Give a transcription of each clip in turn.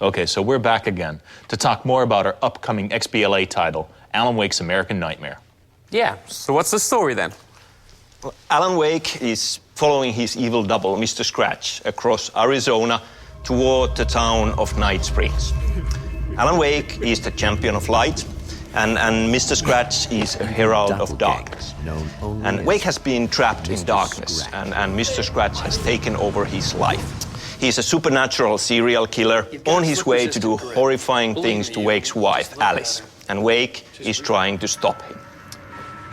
Okay, so we're back again to talk more about our upcoming XBLA title, Alan Wake's American Nightmare. Yeah, so what's the story then? Well, Alan Wake is following his evil double, Mr. Scratch, across Arizona toward the town of Night Springs. Alan Wake is the champion of light, and Mr. Scratch is a herald of darkness. And Wake has been trapped in darkness, and Mr. Scratch has taken over his life. He's a supernatural serial killer on his way to do horrifying things to Wake's wife, Alice. And Wake is trying to stop him.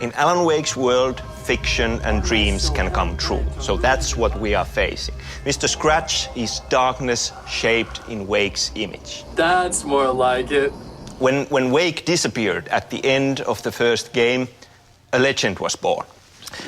In Alan Wake's world, fiction and dreams can come true. So that's what we are facing. Mr. Scratch is darkness shaped in Wake's image. That's more like it. When Wake disappeared at the end of the first game, a legend was born.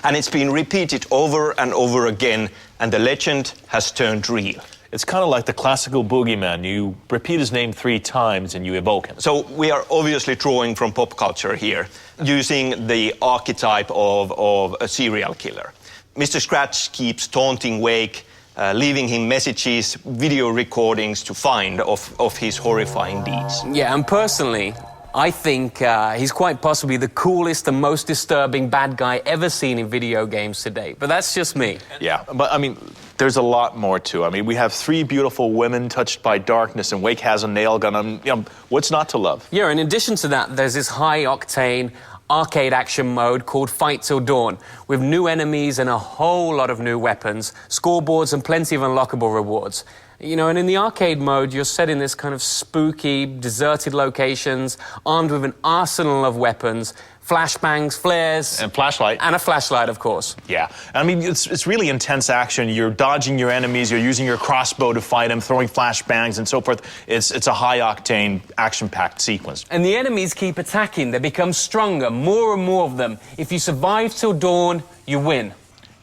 And it's been repeated over and over again, and the legend has turned real. It's kind of like the classical boogeyman. You repeat his name 3 times and you evoke him. So we are obviously drawing from pop culture here, using the archetype of a serial killer. Mr. Scratch keeps taunting Wake, leaving him messages, video recordings to find of his horrifying deeds. Yeah, and personally, I think he's quite possibly the coolest and most disturbing bad guy ever seen in video games to date. But that's just me. Yeah, but I mean, there's a lot more too. I mean, we have 3 beautiful women touched by darkness, and Wake has a nail gun. You know, what's not to love? Yeah, in addition to that, there's this high-octane arcade action mode called Fight Till Dawn, with new enemies and a whole lot of new weapons, scoreboards and plenty of unlockable rewards. You know, and in the arcade mode, you're set in this kind of spooky, deserted locations, armed with an arsenal of weapons, flashbangs, flares... And flashlight. And a flashlight, of course. Yeah. I mean, it's really intense action. You're dodging your enemies, you're using your crossbow to fight them, throwing flashbangs and so forth. It's a high-octane, action-packed sequence. And the enemies keep attacking. They become stronger, more and more of them. If you survive till dawn, you win.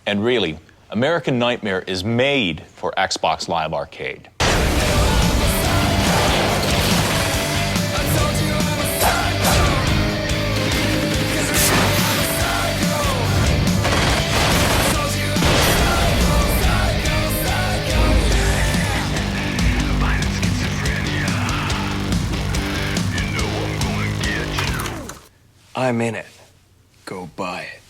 And really, American Nightmare is made for Xbox Live Arcade. I'm in it. Go buy it.